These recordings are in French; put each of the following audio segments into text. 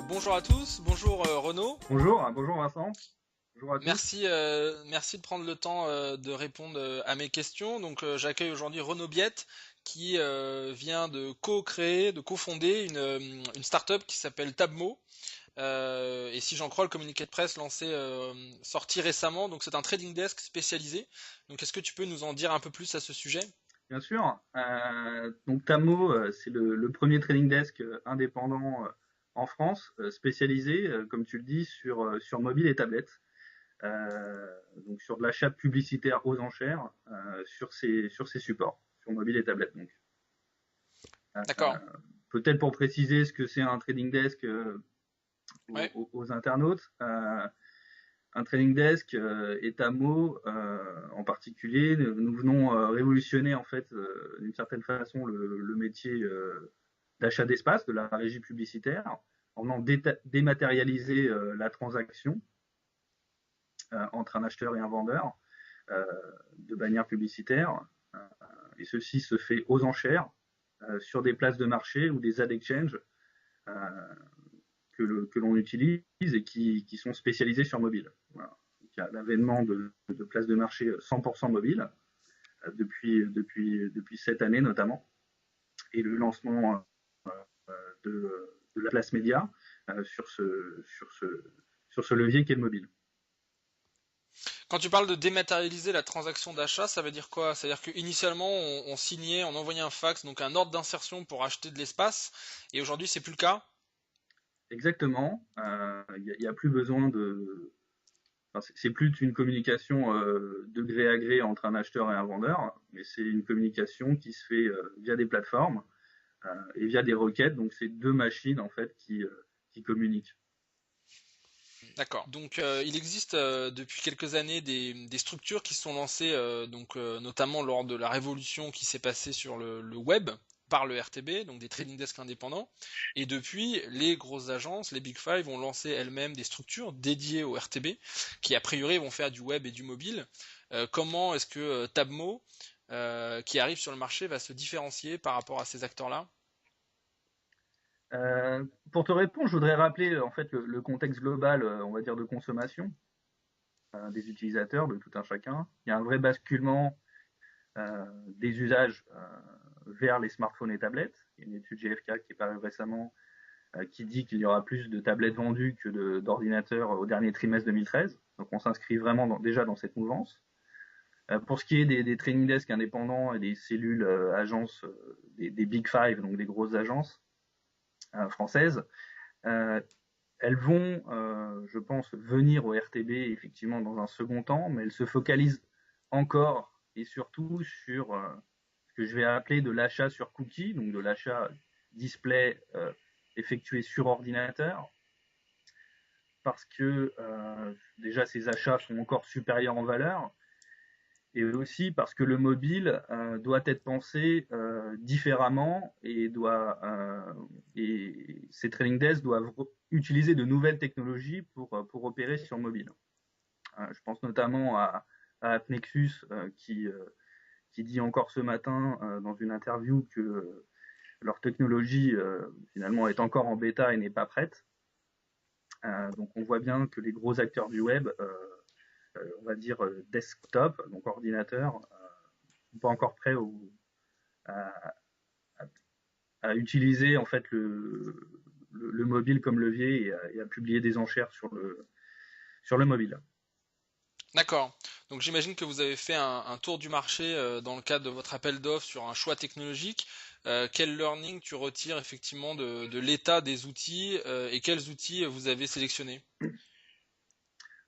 Bonjour à tous, bonjour Renaud. Bonjour Vincent, bonjour à tous. Merci de prendre le temps de répondre à mes questions. Donc j'accueille aujourd'hui Renaud Biette qui vient de co-créer, de cofonder une start-up qui s'appelle Tabmo. Et si j'en crois le communiqué de presse sorti récemment, donc c'est un trading desk spécialisé. Donc est-ce que tu peux nous en dire un peu plus à ce sujet? Bien sûr, donc Tamo, c'est le premier trading desk indépendant en France, spécialisé, comme tu le dis, sur mobile et tablette. Donc sur de l'achat publicitaire aux enchères sur ces supports, sur mobile et tablette. Donc. D'accord. Peut-être pour préciser ce que c'est un trading desk Ouais. aux internautes. Un training desk et Tamo en particulier, nous venons révolutionner en fait d'une certaine façon le métier d'achat d'espace, de la régie publicitaire, en venant dématérialiser la transaction entre un acheteur et un vendeur euh, de bannières publicitaires. Euh, et ceci se fait aux enchères sur des places de marché ou des ad exchange euh, que l'on utilise et qui sont spécialisés sur mobile. Voilà. Donc, il y a l'avènement de places de marché 100% mobile depuis cette année notamment, et le lancement de la place média sur ce levier qu'est le mobile. Quand tu parles de dématérialiser la transaction d'achat, ça veut dire quoi? C'est-à-dire qu'initialement, on signait, on envoyait un fax, donc un ordre d'insertion pour acheter de l'espace, et aujourd'hui, c'est plus le cas? Exactement. Il n'y a plus besoin de. Enfin, c'est plus une communication de gré à gré entre un acheteur et un vendeur, mais c'est une communication qui se fait via des plateformes et via des requêtes. Donc c'est deux machines en fait qui communiquent. D'accord. Donc, il existe depuis quelques années des structures qui se sont lancées, notamment lors de la révolution qui s'est passée sur le web par le RTB, donc des trading desks indépendants. Et depuis, les grosses agences, les Big Five, ont lancé elles-mêmes des structures dédiées au RTB, qui a priori vont faire du web et du mobile. Comment est-ce que Tabmo, qui arrive sur le marché, va se différencier par rapport à ces acteurs-là? Pour te répondre, je voudrais rappeler en fait le contexte global, on va dire, de consommation des utilisateurs, de tout un chacun. Il y a un vrai basculement des usages vers les smartphones et tablettes. Il y a une étude GFK qui est parue récemment qui dit qu'il y aura plus de tablettes vendues que d'ordinateurs au dernier trimestre 2013. Donc on s'inscrit vraiment déjà dans cette mouvance. Pour ce qui est des training desks indépendants et des cellules agences, des Big Five, donc des grosses agences françaises, euh, elles vont, je pense, venir au RTB effectivement dans un second temps, mais elles se focalisent encore et surtout sur ce que je vais appeler de l'achat sur cookie, donc de l'achat display effectué sur ordinateur, parce que déjà ces achats sont encore supérieurs en valeur, et aussi parce que le mobile doit être pensé différemment et ces training desks doivent utiliser de nouvelles technologies pour opérer sur mobile. Je pense notamment à Appnexus qui dit encore ce matin dans une interview que leur technologie finalement est encore en bêta et n'est pas prête. Donc on voit bien que les gros acteurs du web, on va dire desktop, donc ordinateur, sont pas encore prêts à, à utiliser en fait le mobile comme levier et à publier des enchères sur le mobile. D'accord. Donc j'imagine que vous avez fait un tour du marché dans le cadre de votre appel d'offres sur un choix technologique. Quel learning tu retires effectivement de l'état des outils et quels outils vous avez sélectionnés?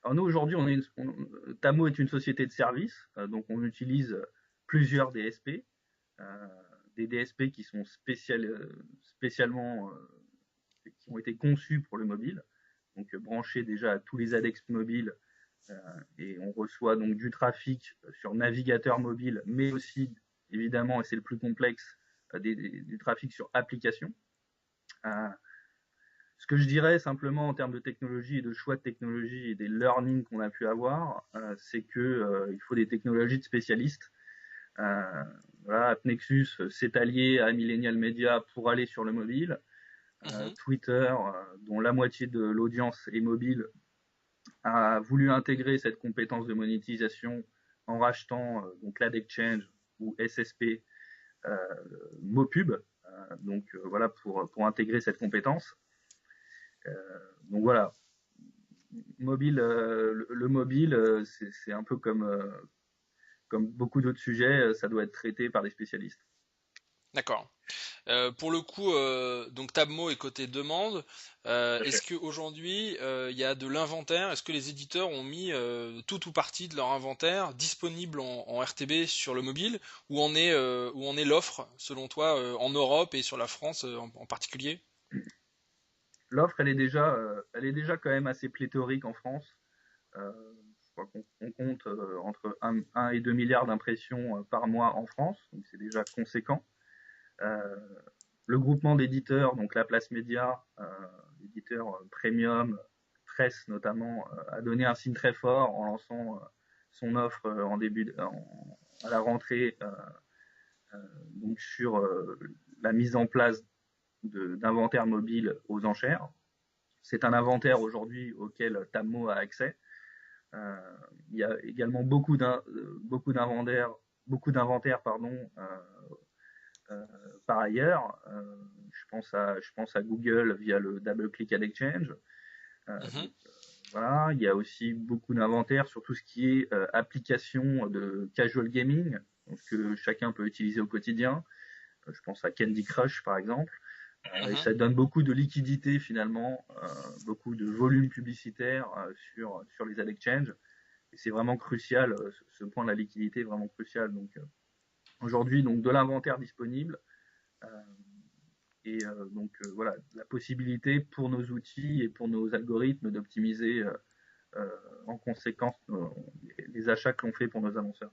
Alors nous aujourd'hui, Tamo est une société de services, donc on utilise plusieurs DSP, euh, des DSP qui sont spécialement qui ont été conçus pour le mobile, donc branchés déjà à tous les ADEX mobiles, euh, et on reçoit donc du trafic sur navigateur mobile, mais aussi évidemment, et c'est le plus complexe, du trafic sur application. Euh, Ce que je dirais simplement en termes de technologie et de choix de technologie et des learnings qu'on a pu avoir, c'est que il faut des technologies de spécialistes. Voilà, Nexus s'est allié à Millennial Media pour aller sur le mobile. Mhm. Twitter, dont la moitié de l'audience est mobile, a voulu intégrer cette compétence de monétisation en rachetant donc l'Ad Exchange ou SSP Mopub, voilà pour intégrer cette compétence. Donc voilà, le mobile, c'est un peu comme beaucoup d'autres sujets, ça doit être traité par des spécialistes. D'accord. Pour le coup, donc Tabmo est côté demande. Tout à Est-ce fait. qu'aujourd'hui, il y a de l'inventaire? Est-ce que les éditeurs ont mis tout ou partie de leur inventaire disponible en RTB sur le mobile? Où en est l'offre, selon toi, en Europe et sur la France en particulier? L'offre, elle est déjà quand même assez pléthorique en France. Euh, je crois qu'on compte entre 1 et 2 milliards d'impressions par mois en France, donc c'est déjà conséquent. Euh, le groupement d'éditeurs, donc la Place Média, l'éditeur premium, presse notamment, a donné un signe très fort en lançant son offre à la rentrée, donc sur la mise en place d'inventaire mobile aux enchères. C'est un inventaire aujourd'hui auquel Tammo a accès. Euh, il y a également beaucoup d'inventaires par ailleurs. Je pense à Google via le DoubleClick Ad Exchange. Mhm. Donc, voilà, il y a aussi beaucoup d'inventaires sur tout ce qui est application de casual gaming, donc que chacun peut utiliser au quotidien. Je pense à Candy Crush par exemple. Et Mhm. ça donne beaucoup de liquidité finalement, beaucoup de volume publicitaire sur les ad exchange. Et c'est vraiment crucial, ce point de la liquidité est vraiment crucial. Donc aujourd'hui, donc de l'inventaire disponible, euh, voilà, la possibilité pour nos outils et pour nos algorithmes d'optimiser en conséquence les achats que l'on fait pour nos annonceurs.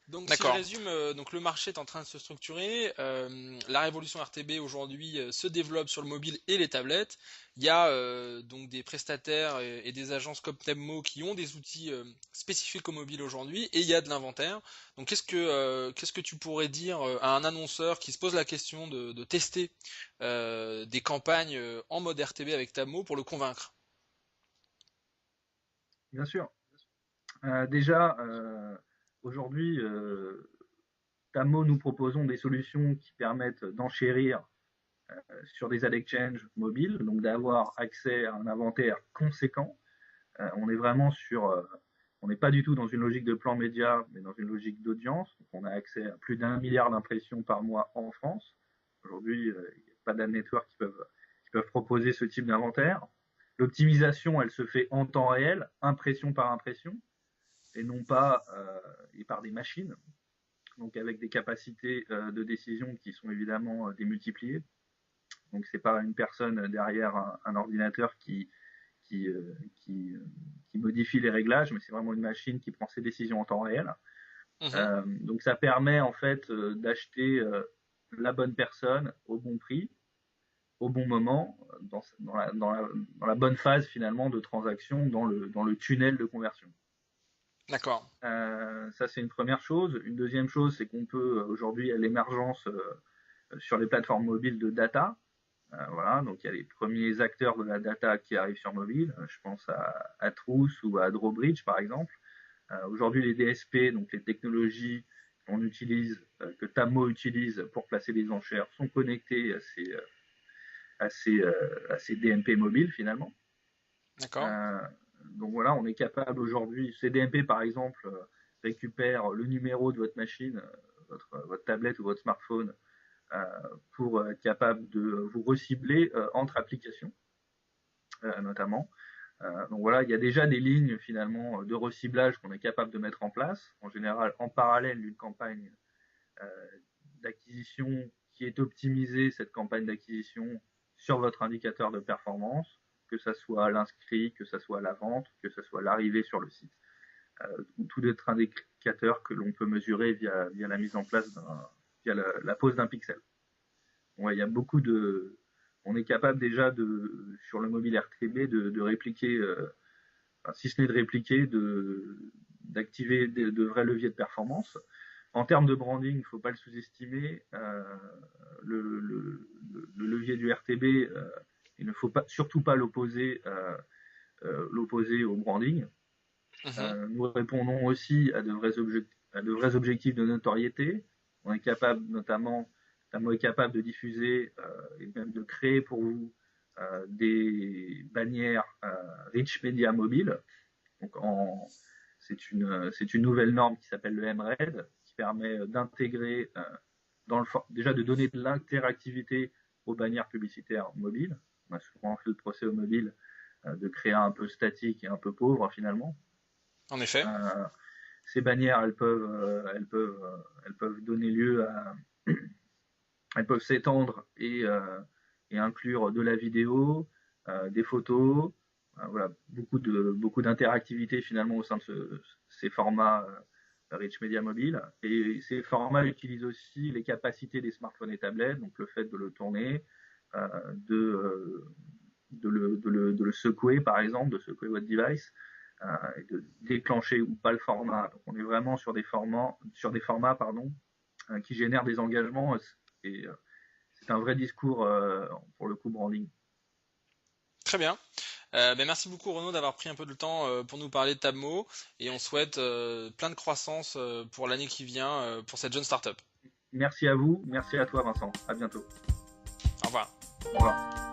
Donc si je D'accord. résume, donc le marché est en train de se structurer, la révolution RTB aujourd'hui se développe sur le mobile et les tablettes. Il y a donc des prestataires et des agences comme Temmo qui ont des outils spécifiques au mobile aujourd'hui et il y a de l'inventaire. Donc qu'est-ce que tu pourrais dire à un annonceur qui se pose la question de tester des campagnes en mode RTB avec Tabmo pour le convaincre? Bien sûr. Déjà, aujourd'hui, Tamo, nous proposons des solutions qui permettent d'enchérir sur des ad exchange mobiles, donc d'avoir accès à un inventaire conséquent. On est vraiment on n'est pas du tout dans une logique de plan média, mais dans une logique d'audience. Donc on a accès à plus d'1 milliard d'impressions par mois en France. Aujourd'hui, il n'y a pas d'ad network qui peuvent proposer ce type d'inventaire. L'optimisation, elle se fait en temps réel, impression par impression, et non pas et par des machines, donc avec des capacités de décision qui sont évidemment démultipliées. Donc c'est pas une personne derrière un ordinateur qui, euh, qui, euh, qui modifie les réglages, mais c'est vraiment une machine qui prend ses décisions en temps réel. Mhm. Donc ça permet en fait d'acheter la bonne personne au bon prix, au bon moment, dans la bonne phase finalement de transaction, dans le tunnel de conversion. D'accord. Ça c'est une première chose. Une deuxième chose, c'est qu'on peut aujourd'hui à l'émergence sur les plateformes mobiles de data. Voilà, donc il y a les premiers acteurs de la data qui arrivent sur mobile. Je pense à Truth ou à Drawbridge par exemple. Aujourd'hui, les DSP, donc les technologies qu'on utilise, que Tammo utilise pour placer les enchères, sont connectées à ces DMP mobiles finalement. D'accord. Euh, donc voilà, on est capable aujourd'hui, ces DMP par exemple récupèrent le numéro de votre machine, votre tablette ou votre smartphone pour être capable de vous recibler entre applications notamment. Donc voilà, il y a déjà des lignes finalement de reciblage qu'on est capable de mettre en place, en général en parallèle d'une campagne euh, d'acquisition qui est optimisée, cette campagne d'acquisition sur votre indicateur de performance, que ce soit l'inscrit, que ce soit la vente, que ce soit l'arrivée sur le site. Tout d'autres indicateurs que l'on peut mesurer via la mise en place via la pose d'un pixel. Ouais, il y a beaucoup de. On est capable déjà sur le mobile RTB de répliquer, enfin, si ce n'est de répliquer, d'activer de vrais leviers de performance. En termes de branding, il ne faut pas le sous-estimer. Le levier du RTB, il ne faut surtout pas l'opposer au branding. Nous répondons aussi à de vrais objectifs de notoriété. On est capable, notamment, Tamo est capable de diffuser et même de créer pour vous des bannières Rich Media Mobile. Donc c'est une nouvelle norme qui s'appelle le MRED, qui permet d'intégrer, déjà de donner de l'interactivité aux bannières publicitaires mobiles. On a souvent fait le procès au mobile de créer un peu statique et un peu pauvre finalement. En effet. Ces bannières, elles peuvent donner lieu à, elles peuvent s'étendre et inclure de la vidéo, des photos, voilà, beaucoup d'interactivité finalement au sein de ces formats Rich Media Mobile. Et ces formats utilisent aussi les capacités des smartphones et tablettes, donc le fait de le tourner, de le secouer par exemple, de secouer votre device, et de déclencher ou pas le format. Donc on est vraiment sur des formats qui génèrent des engagements, et c'est un vrai discours pour le coup branding. Très bien. Merci beaucoup Renaud d'avoir pris un peu de temps pour nous parler de Tabmo, et on souhaite plein de croissance pour l'année qui vient pour cette jeune startup. Merci à vous, merci à toi Vincent, à bientôt. Au revoir. Au revoir.